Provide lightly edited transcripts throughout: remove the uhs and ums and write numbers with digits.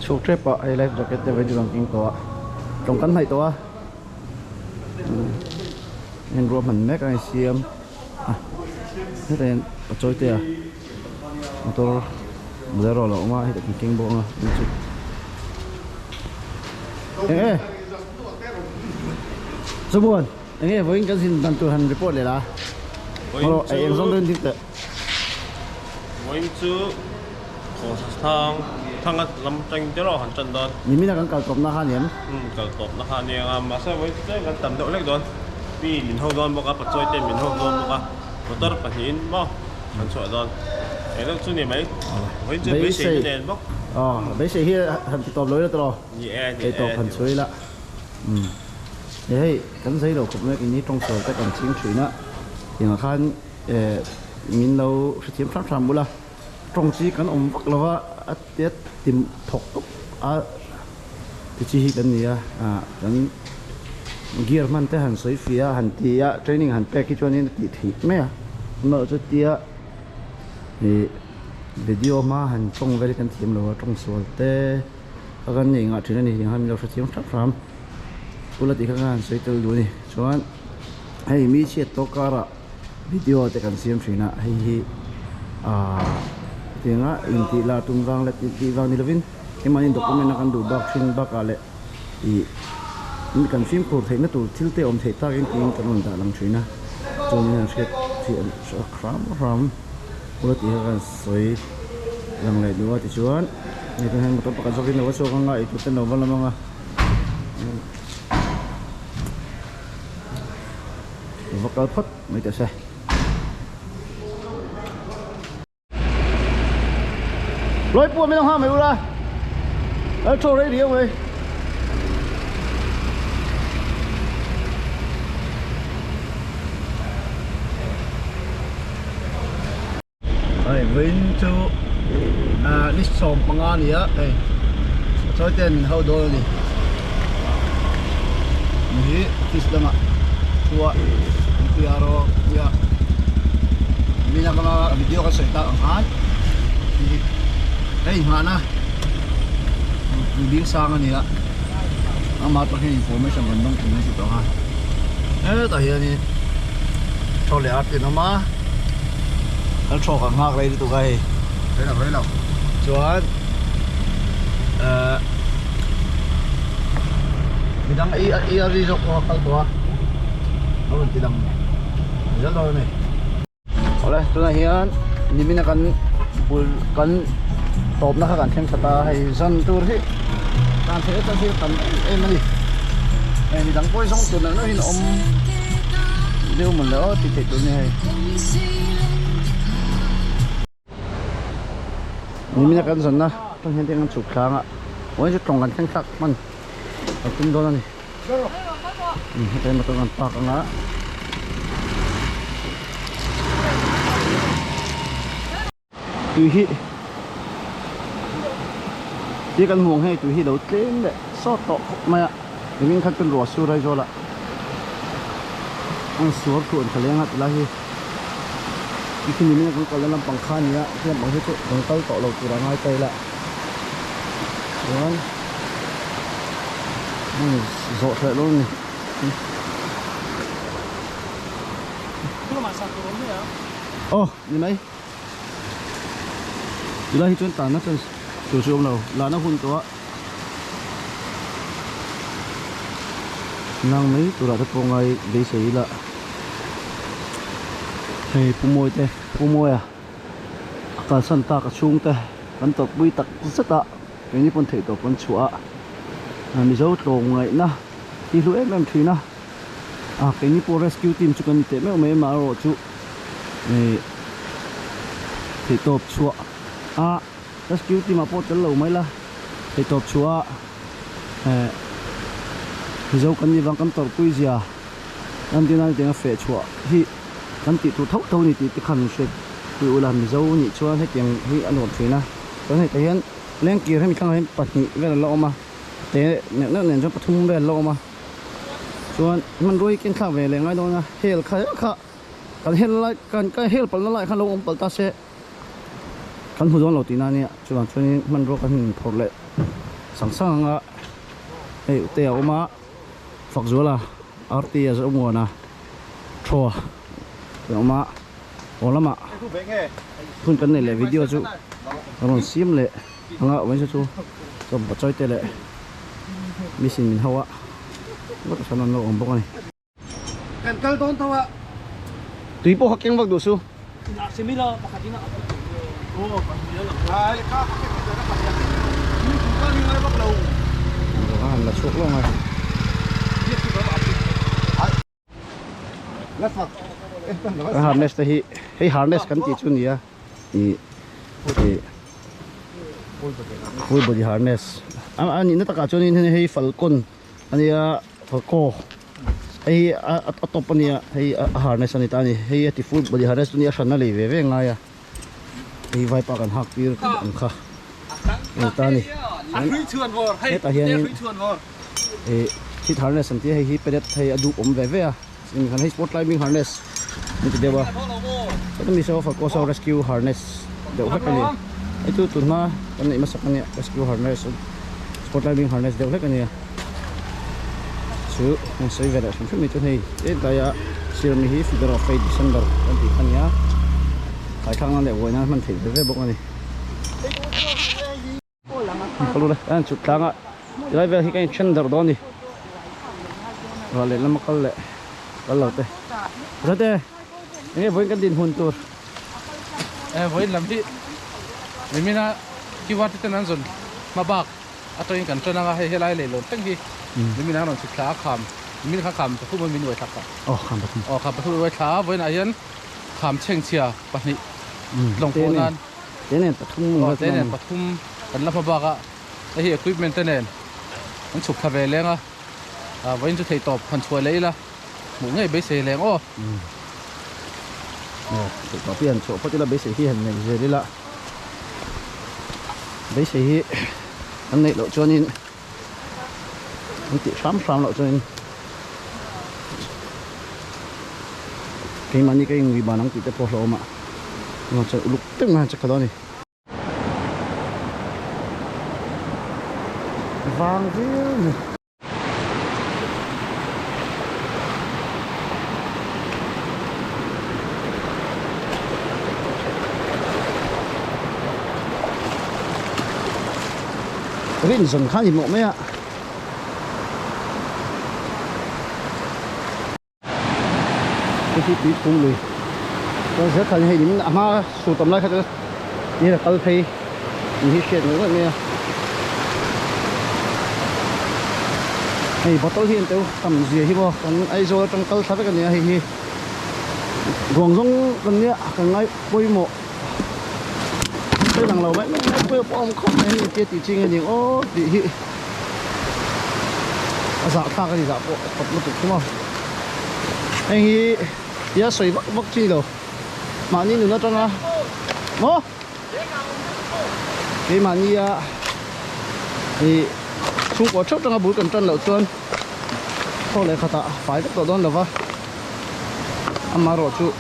chụp trip bỏ ai life jacket để về đường kinh to trong cắn này to nên rùa mình mấy cái xiêm thế nên chơi tiền motor zero là mà hết cái kinh bộ mà ê số buồn anh với cái gì đang tu hành report này là rồi em xong đơn thiết với chú thằng thằng làm tranh cái đó hành chân đơn mình là cái cầu na hai niệm cầu tộp na hai niệm mà sao với cái tầm độ lấy đơn vì mình hậu đơn bọc cái bật chơi tên mình hậu đơn bọc một tớt bật hiến bọc hành sỏi đơn cái đó chú niệm ấy với chú bế sĩ đèn bọc bế sĩ here hành tộp lối đó rồi cái tộp hành suối là đấy cái giấy đầu cũng cáiนี้trong sổ cái còn chiếm thủy nữa thì mà khan mình đâu sẽ chiếm sát sàm bữa là trong chỉ cái ông bắc làว่าtiết tìm thọc tốc thì chỉ cái này cái gear man thế hành suy phía hành tia training hành pack cho nên thì mấy mà cho tia thì video mà hành trong về cái team là trong số thế cái này ngã trên này thì mình đâu sẽ chiếm sát sàm bữa là thì cái hành suy từ rồi cho nên hay mi chết to cả video thì cần xem phim na hay tiếng á inti là tung vang là inti vang đi vin cái mà in document akan du bak fin bak ale i mình cần phim cổ thấy nó tụ thiếu tế thấy ta cái tiếng cái mình đã làm chuyện na cho nên sẽ thiện sẽ khám bữa thì cái soi làm lại nữa thì chuanนี่เป็นmột tập cái số cái nào số không ngại chút tên nào vẫn làm vật cái phất mấy cái xe lối buôn mấy đồng hoa mày ra ở chỗ đấy đi ông ơi ơi vinh chú đi sòng bằng anh nhỉ đây cho tiền hậu đô đi ini kisah mak tua piaro ya mina kama video kan saya tak angkat hey mana sang ni lah amat pakai information bandung kena situ ha tak ya ni cho lihat ni nama cho kan ngak lagi tu kai đây nào chuan bidang i rizok ko kalbo oh tidang rất rồi này rồi tôi là hiện nhìn mình cần tốp nó cần thêm thật hay dân tour hết càng thế ta sẽ cần em đi em đi đăng quay xong tuần nó hiện om nếu mình lỡ thì chạy tuần này nhìn mình cần dân na trong hiện đang chụp sáng ạ ôi chứ trồng cần thêm sắc mình ở trung đó này đây mà tôi còn bạc nữa tùy hi chỉ cần muông hay tùy hi đầu tiên đấy sót tọ mà mình khăn cần rửa sữa đây rồi là ăn sữa cuộn phải lấy ngắt là hi khi mình cũng còn làm bằng khan nhá thì bằng hết bằng tay tọ lột từ đó ngay tay lại đúng rộ lại luôn này như mấy từ đây chuyên tàn nó từ siêu nào là nó hun to năng mấy tụi nó có ngay để xử là thì phu môi à cả sân ta cả chung te vẫn tập bơi tập rất tạ cái này còn thể tập còn chúa mình giấu trồng ngay na thì lúc em thủy na cái này po rescue team chú cần tế mấy mà rồi chú này thể tập chúa rescue team mà po chân lâu mấy là thể tập chúa thì giấu cần gì vang cần tập quay gì à anh đi nói tiếng phê chúa thì cần tị tụ thấu thấu này tị khăn sẽ tụ làm giấu nhị chúa hết tiếng hi anh hồn thủy na có thể thấy hiện lên kia hay mình không hay bật nhị về là lo mà thế nếu nên cho thùng về lo mà chọn mình đôi cái khác về lại ngay đó nha hell khá khá cái hell lại cái hell bẩn nó lại khá lâu ông bẩn ta sẽ kan hu don lo ti na ni chuan chuan man ro kan phor le sang sang a ei te a oma fak zola arti a zo mo na thua oma olama phun kan nei le video chu ron sim le anga wen chu som ba choi te le mission min hawa wat sanon lo om bok ani kan kal don tawa tui po hakeng wak do su na simila pakatina ai ka ka ni ngai bak lo han la chok lo ngai harness te hi harness kan ti chu ni a i full body harness ani na taka chuan in hei falcon ani a falco hei a top ani a hei harness ani ta ni hei ti full body harness ni a shan na le ve ve nga ya hei vai pa kan hak tir an kha ni ta ni hui chuan vor hei ta hian hui chuan vor si harness an ti hei hi pedet hei adu om ve ve a sin kan hei sport climbing harness ni ti dewa ta mi so falco so rescue harness de ha ka ni ai tu tu na kan nei masak ni rescue harness sport climbing harness de ha ka ni chu ang sai ve da shum mi tu nei e da ya sir mi hi figure of 8 December kan ti kan ya kai thang an le woi na man thei ve bok ani kalu la an chu tanga lai ve hi kan chen dar do ni wa le lam kal le kal lo te rate ni voi kan din hun tur voi lam hi mina ki wat te nan zon ma bak atoin kan chona ga he lai le lo tang hi mina non sikla kham min kha kham tu min wai thak oh kham batum oh kham tu wai tha voi na yan kham cheng chia pani long ko nan te ne pathum oh te ne pathum kan la ma baka hi equipment te nen an chuk kha ve lenga voin chu thei top phan chua leila mu ngai be se leng o có tiền chỗ có là bế sĩ hi hình này rồi đi lại bế sĩ hi anh này lộ cho nên anh chị xám lộ cho nên cái mà như cái người bà nắng chị tới phố mà nó sẽ lúc tức mà chắc cái đó này vàng riêng cái gì dần khá gì mộ mấy ạ cái gì tí cũng lười tôi sẽ thấy những ama sưu tầm lại cái như là câu thấy những chuyện nữa nghe hay bắt đầu hiện tiêu tầm gì hi bo còn ai rồi trong câu sao cái này hi guồng rong cái này cái ngay bôi mộ cái thằng lầu vậy nó bôi bom không này kia thì chính cái gì ô thì dạ ta cái gì dạ bộ tập một chút đúng không anh hi giờ sưởi bắc bắc chi đâu mà nhìn nó trong à nó cái mà như thì chung có chốt trong cái bụi cần chân lợn chuôn thôi lại khát phải rất là là vâng mà rồi chú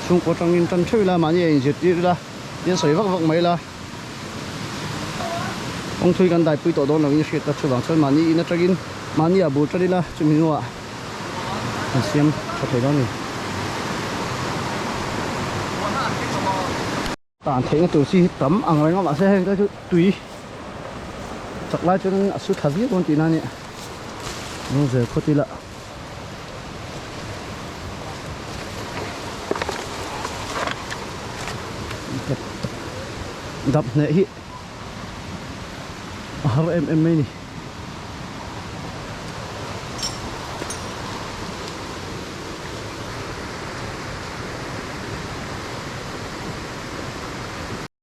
chung có trong in chân chơi là mà như vậy thì ra yên sưởi bắc bắc mấy là ông thuê gần đại bụi tổ đó là những chuyện ta chơi bằng chơi mà như nó chơi in mà như à bụi chơi đi là chúng mình mua à xem có thể đó này tàn thấy cái tổ si tấm ăn rồi nó mà sẽ cái tùy chắc lại cho nên số thật viết con tí nào nhỉ bây giờ có tí lạ đập nệ hi em này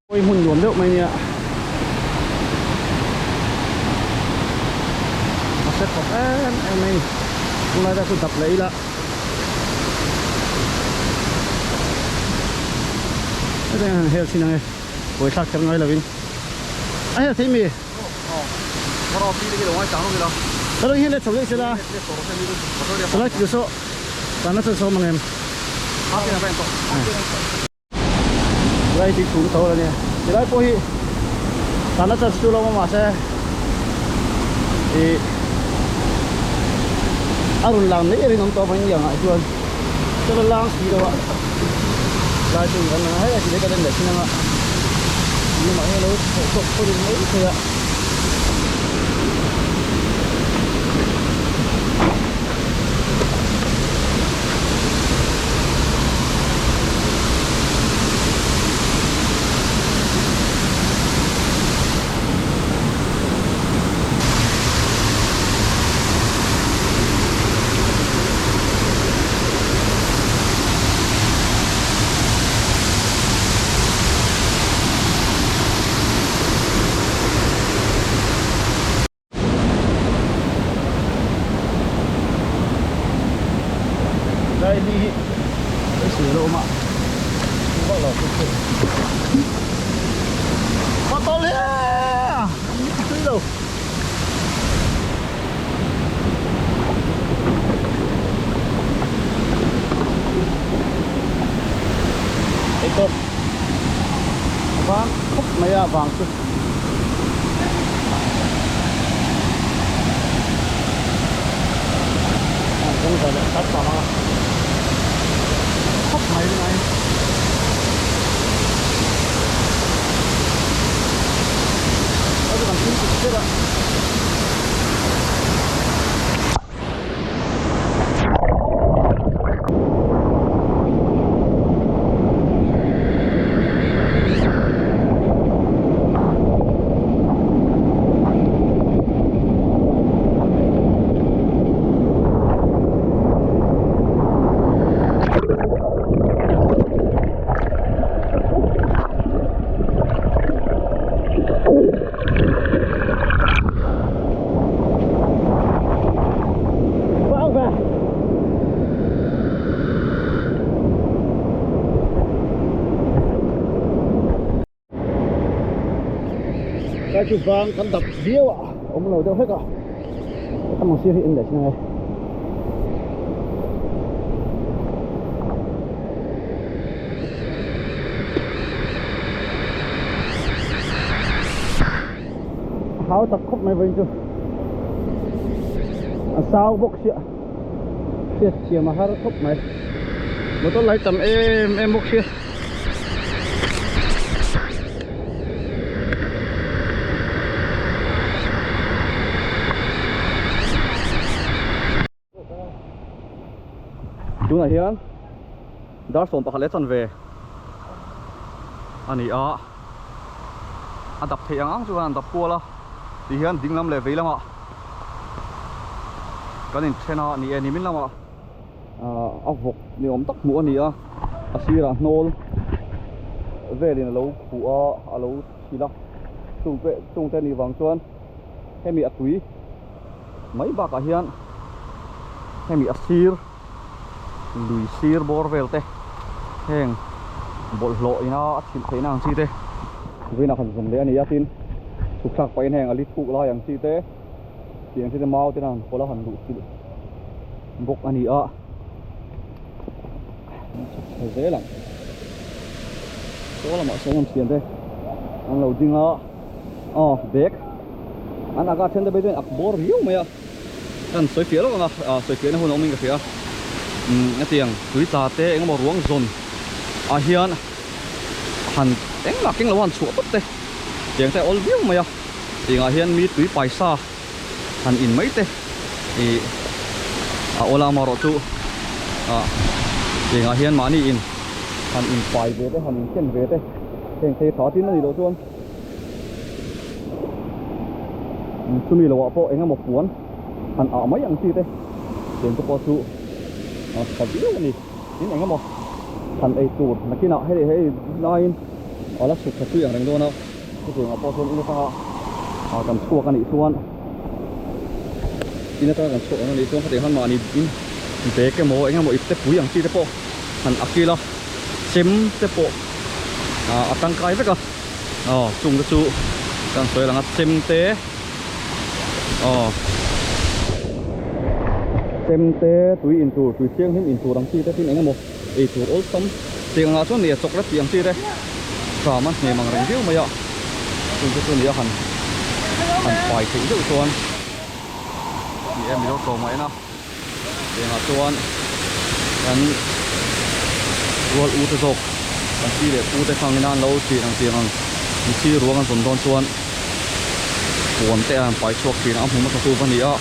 ôi hùn nhuộm đâu mày nè sẽ có em này hôm nay ra tôi tập lấy là cái này heo xin này buổi sáng chẳng ngay là vinh ai thấy mì 바로 비리게 동안 장롱이라 저런 현대 저기서라 저런 주소 나눠서 소망해 하기나 벤토 라이트 좀 더워라네 thì đấy po hi ta nó chặt lo mà sẽ thì arun lang ni rin to phang yang ai chuan cho lang si đâu ạ lại từ gần này thì cái đây để xin ạ nhưng mà hello có được mấy thôi ạ đây đi cái sửa lộ mà không có lọt cái có to lên thứ đâu cái cột vàng khúc này à vàng chứ không phải là cắt vào khóc mày thế này nó còn chín chục chết ạ cái chụp vàng cắn đập riêu ạ ông lồi đâu hết ạ cái màu xia hiện để trên này háo tập khóc này vẫn chưa sao bốc xịa xịa xịa mà hát khóc này một tôi lấy tầm em bốc xịa chúng là hiền đã sống bạc lẽ chân về anh ấy anh tập thể ngang chú anh tập cua lo thì hiền dính lắm lệ về lắm ạ cái này trên họ anh ấy mình lắm ạ ốc vọc thì ông tắc mũ anh ấy xí là nol về thì lâu phụ lâu xí lắm chung về chung tên đi vàng chuan hay bị túi mấy bạc cả hiền hay bị xí lùi xir bor vel te heng bol lo ina thim thế nào chi te vì nào phần dùng để anh ấy tin sụp sạc bay heng alit phụ lo yang chi te tiền chi te mau te nào có là hẳn đủ chi bốc anh ấy dễ lắm số là mọi số làm tiền thế anh đầu tiên là bag anh aga trên đây bây giờ bor riu mày anh soi phía luôn à soi phía nó hôn ông mình cái phía cái tiếng túi trà té anh một ruộng dồn hiền hẳn anh là kinh là hoàn sủa tốt đấy tiếng tay ol view mày tiếng hiền mi túi bài sa hẳn in mấy thế thì ola mà rồi chú tiếng hiền mà ni in hẳn in bài về thế hẳn in chân về thế tiếng tay tháo tin nó gì đâu chuông chú mi là vợ phụ anh một cuốn hẳn ở mấy anh chi thế tiếng cho chú thật dữ này đến anh một thành ấy tụt mà khi nào hay nói ở là sụt thật tuyệt đánh luôn đâu cái chuyện ở po thôn cũng sao họ cầm xua cái này xuân ini ta cầm xua cái này xuân có thể hắn mà đi về cái mồ anh một ít tép quý hàng chi tép po thành akila chém tép po tăng cái với cơ chung cái chú đang soi là ngắt chém té xem té túi in tù túi chiang thêm in tù đằng chi té tin anh một ít tù ốm sống tiền là số này chọc rất tiền chi đấy ra man ne mang reng diu ma ya tu ni han pai thei deuh chuan ni em mi lo tawng mai na engah chuan kan rual u te zawk kan chi le u te khang in an lo thi ang tiang ang mi chi ruang an zon don chuan puan te an pai chuak thin ang hmu ma tu pa ni a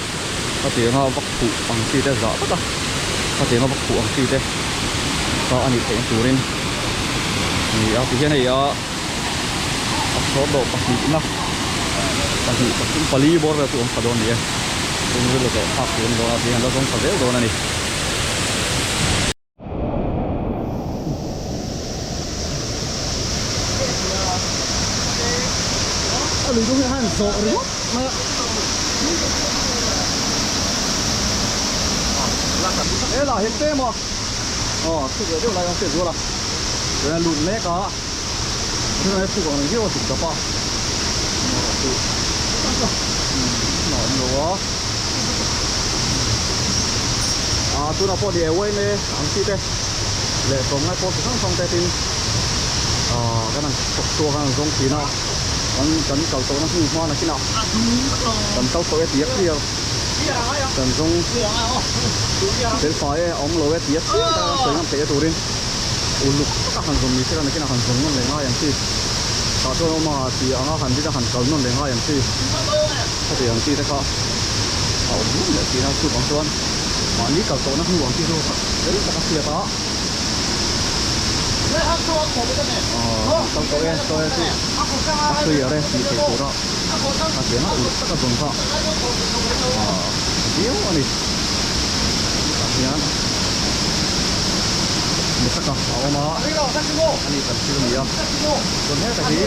ka te nga vak phu ang chi te za ta ka te nga vak phu ang chi te ka ani te turin ni a ti hian ei a so do pa ni na pa ni pa tum pali bor ra tu om padon ni e tum ri lo to a kun do a ti han lo song pa del do na ni lùi xuống cái hàng rộ rồi mà ê là hiện tế mà sự cái điều này không thể rồi là rồi lùn lé cả cái này sự còn cái gì cũng có nó nữa tôi đã bỏ đi quay nè anh chị đây lệ tổng ngay bỏ xuống xong tay tin cái này phục tua cái này giống gì nào cần cầu tổ nó hư hoa là khi nào cần tàu tổ tiết nhiều cần dùng đến phải ông lối tiết ta phải làm tiết rồi lục các hàng dùng như thế là cái nào hàng dùng nó lấy ngayอย่างที่ต่อตัวมาที่angหันที่จะหันเก่านั่นเลยง่ายอย่างที่ถ้าที่อย่างที่นะครับเอาเนี่ยที่เราพูดของส่วนอันนี้เก่าตัวนั่นคือหวังที่รู้ครับเดี๋ยวจะเสียต่อtao có em tôi thì tôi ở đây thì phải cố đó mà tiếng nó rất là dùng thọ yếu anh đi tiếng một sắc cọc áo mà anh đi tập siêu gì không còn hết cái gì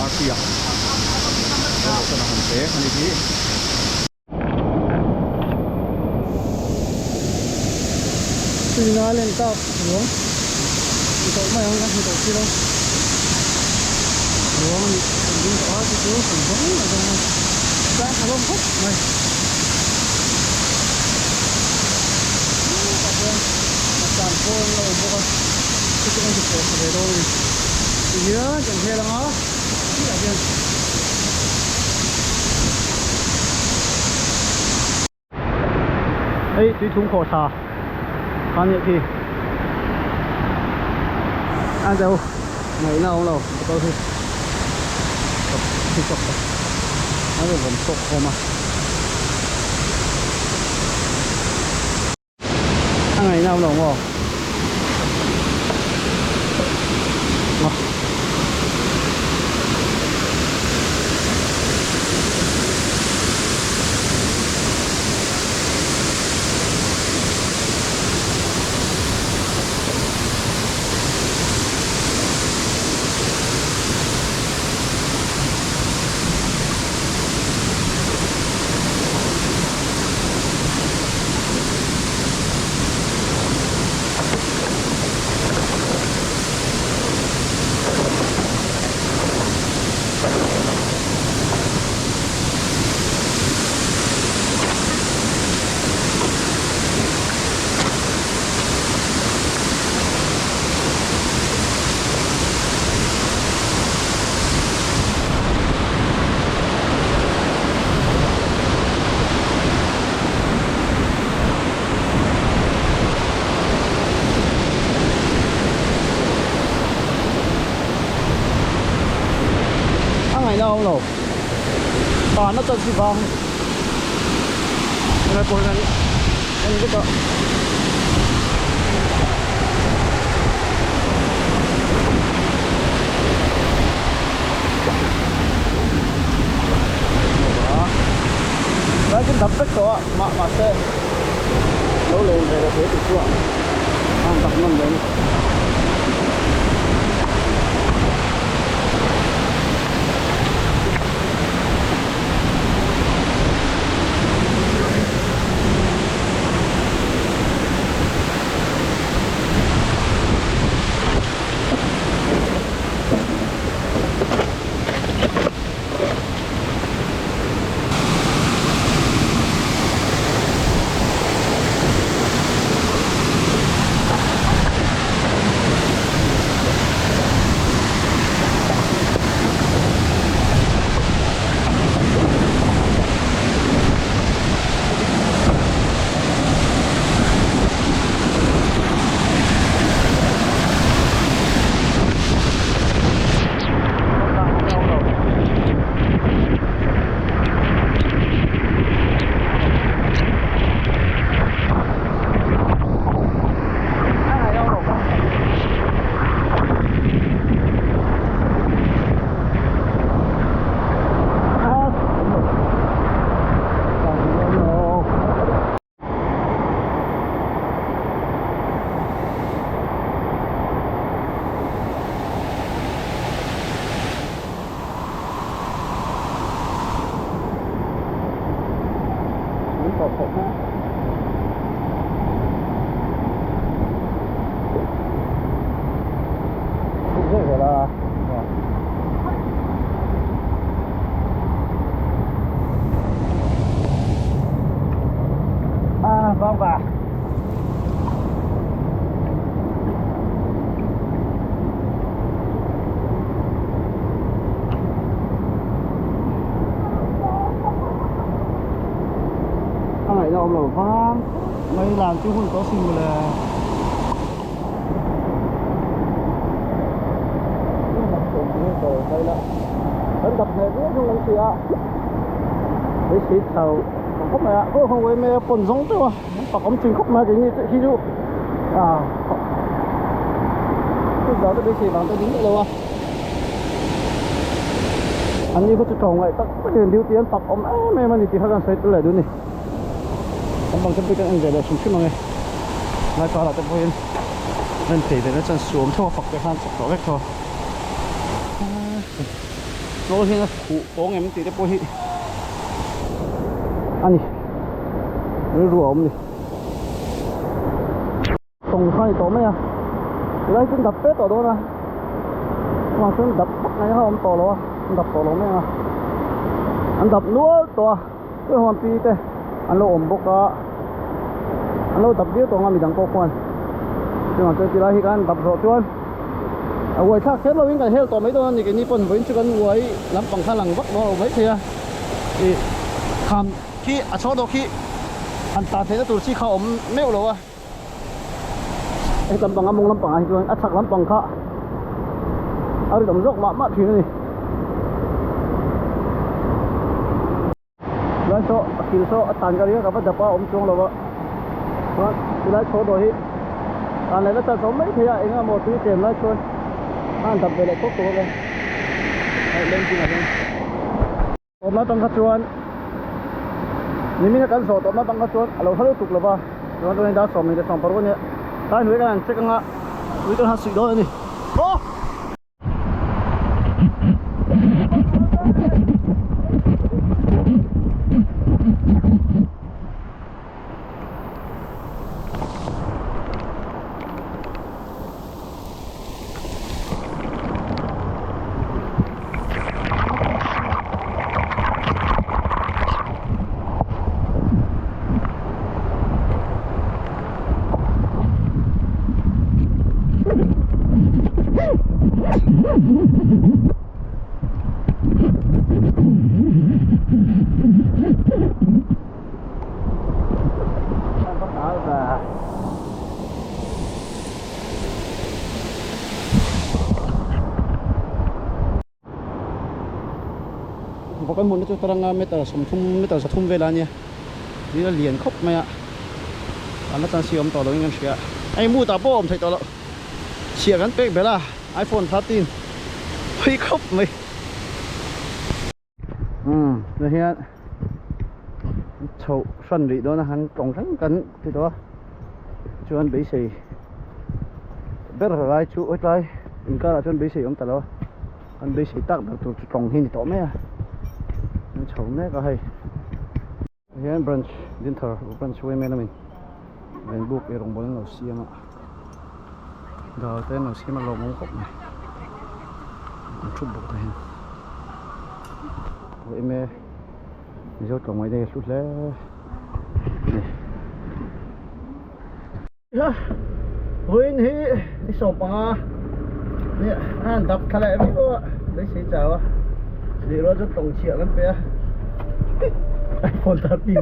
à kìa đây là cái hàng tế anh đi gì từ nó lên tao xuống tao mày không ăn tao chưa đâu rồi mình có cái chỗ phần giống là ra thằng ông hết này mặt tràn phôn rồi mua cái con thịt bò về đâu thì nhớ chẳng thế là nó là gì ấy tí thúng khổ xà ăn vậy thì ăn đâu ngày nào đâu tôi thì tập nó là vẫn sốc không à ăn ngày nào đâu không đâu đâu toàn nó tận gì vòng này bồi này anh biết đó đấy cái đập tất cả mà xe lâu lâu này là thế thì chưa ăn tập năm đến đầu lẩu vang mấy làm chứ không có gì là đây là đánh đập này rất không làm gì ạ để xịt tàu không mẹ cô không với mẹ bồn giống chứ mà phải có chừng khóc mà cái như khi dụ à cái đó tôi xịt bằng tôi dính đâu à anh như có chút trồng vậy tắc cái điều điều tiền tập ông mẹ mà thì phải làm sao tôi lại đúng này không bằng cái anh về là xuống chút mà nghe nói cho là tôi quên nên thì nó chân xuống thôi hoặc cái hàng sọc đó vết thôi nó hiện là cụ có ngày mình tí để bôi anh nó rùa ông này tổng khai tổ mấy à lấy chân đập bếp ở đó nè mà chân đập này không tổ lo đập tổ lo mấy à anh đập lúa tổ cái hoàn pi thế anh lo ôm bốc á anh lo đập đĩa tổ ngang bị đằng cô quan nhưng mà tôi chỉ là khi anh đập rồi chuan vậy khác hết rồi cái hết tổ mấy đó thì cái nipon với chứ con với làm bằng khả năng vắt nó mấy thì tham khi cho đó khi anh ta thấy nó tụi si khẩu mèo rồi cái làm bằng âm làm bằng ai rồi chắc làm bằng khác ở đồng dốc mà thì này lại cho khi cho tan cái gì các bạn đập vào chung rồi vâng thì lại cho rồi anh này nó ta sống mấy thì anh em một tí tiền lại cho anh tập về lại tốt rồi lên chi nào hôm nay tăng khát chuan nếu mình cần sổ hôm nay tăng khát chuan alo hello tục là ba rồi tôi đã sổ mình để xong bảo nhé tại nuôi cái anh chắc ngã nuôi tôi hát sụi đó này cái môn nó cho tarang meter thum về là nha đi là liền khóc mày ạ anh nó đang siêu âm tàu đó anh em anh mua tàu bom thấy tàu đó xịa gắn bếp về là iPhone 13 hơi khóc mày rồi hiện chậu xuân đi đó là hắn trồng rắn cắn thì đó cho anh bị xì biết là ai chú ơi trai anh ca là cho anh bị xì ông tàu đó anh bị xì tắc được trồng hình thì tỏ mấy à chậu này có hay hiện branch din thở branch way mấy mình mình buộc cái rồng bóng nó xia mà đầu tiên nó xia mà lồng mông khóc này chút buộc này vậy mẹ rồi trồng ngoài đây chút lẽ này huynh hi đi sộp à nè anh đập khai lại với cô đấy xí chào à thì nó rất tổng triệu lắm bé iPhone 13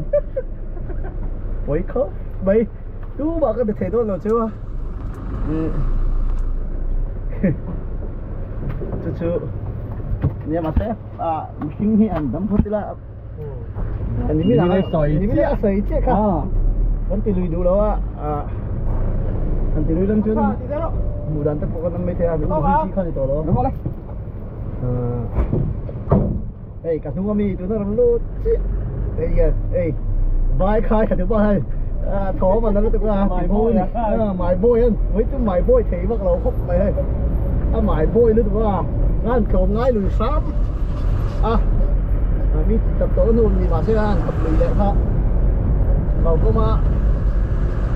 với khóc mấy chú bảo cái biệt thể tôi là chưa chú nhà mà thế mình hi ăn đấm phút là anh nghĩ là sợi chết cả vẫn từ lùi đủ đâu anh từ lùi lắm chứ mù đàn tất cả con mấy thế à mình chỉ không thì tổ đó đây cả chúng mi tụi nó làm lốt đây kìa vai khai cả tụi bay thó mà nó tụi mày bôi hơn với chúng mày bôi thì bắt đầu khóc mày đây mày bôi nữa tụi nó ngăn cầu ngay lùi sám mi tập tổ luôn thì bà sẽ ăn tập lùi lẹ ha vào có mà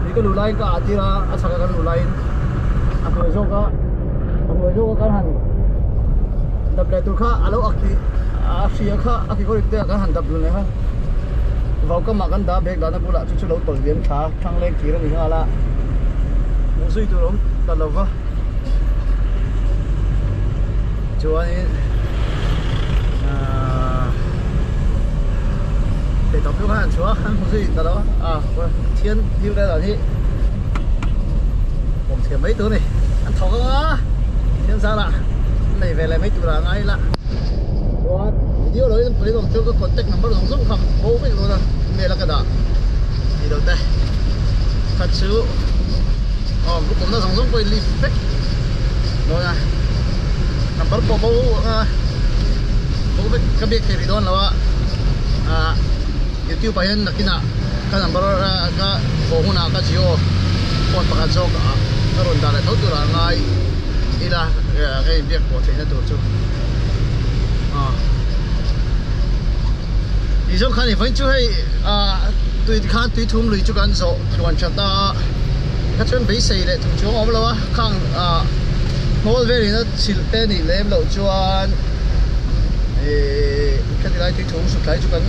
thì cái lùi lại cả chỉ là sao cái lùi lại người dâu cái hàng đập lại tụi khác alo xia khác cái có được cái hàng đập luôn này ha vào cái mặt anh đã biết là nó cũng là chút lâu tuổi biến khá thăng lên kia rồi mình là một suy tụi nó tận lâu quá chú anh để tập trung hàng chúa ăn không gì cả đó thiên như đây là gìผมเทียมmấyตัวnày ăn thọ quá thiên sao là này về lại mấyตัวlà ngay là đó video đấy tôi còn chưa có contact numberของส่งคำโอ้ไม่รู้นะเนี่ยละก็ได้นี่เดี๋ยวแต่คัดซื้อลูกผมน่าส่งไปรีบเป๊กโน่นนะ number โบก็เบียกเทปโดนแล้วYouTube ไปเห็นนักกินก็ number ก็โบหุนาก็จิโอปอนประกันโซก็รุ่นดาเลยทุกตัวง่ายอีละก็เบียกโบเทนตัวจูอีสองคันนี่ฝันช่วยตุยข้างตุยทุ่มลุยจุกันโซชวนชะตาก็ชวนไปใส่เลยถูกช่วงเอาแล้ววะข้างโมเวลี่นะสิลเตนี่เล่มเราชวนแค่ที่ไรตุยทุ่มสุดท้ายจุกัน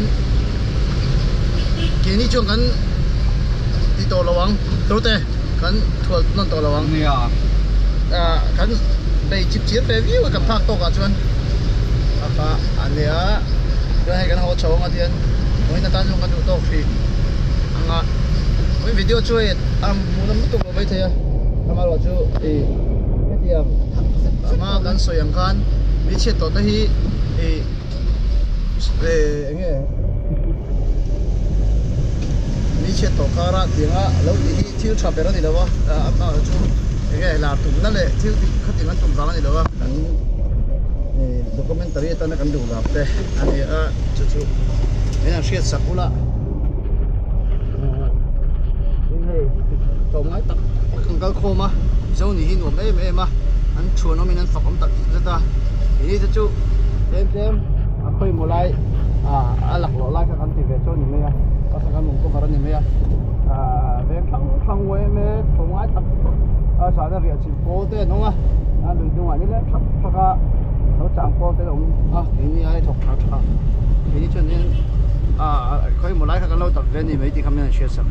กินนี่ช่วงกันที่ตัวระวังตัวเตะกันทั่วนั่นตัวระวังเนี่ยกันไปจิบเจี๊ยบไปวิวกับภาคโตกันชวนอันเนี้ยก็ให้กันเขาโชว์กันเทียนวันนี้ตั้งช่วงกันดูโต๊ะฟรีวันวิดีโอช่วยมูลนิธิตัวไปเทียทำมาหล่อช่วยแค่เทียมากันสวยอย่างกันวิเชตตัวที่เงี้ยวิเชตตัวการะเทียงแล้วที่ชอบไปแล้วนี่แล้ววะช่วยเงี้ยหลาตุ่มนั่นแหละที่เขาติดมันตุ่มร้านนี่แล้ววะdokumentari itu nak kandung lah, teh, ani cucu, ini siat sakula, ini, tongai tak, kangkal koma, jauh ni hin, wame mah, an chuan nominan fakam tak, kita, ini cucu, jam, apa yang mulai, alak lolai kan TV cuan ni meh, pasangan mungkin baran ni meh, thang way meh, tongai tak, sana dia cipo teh, nonga, anu nonga ni leh, thaka nó chẳng có cái đồng cái này ai thuộc thảo thảo cái này cho nên khơi một lái các lâu tập về thì mấy thì không nên chia sẻ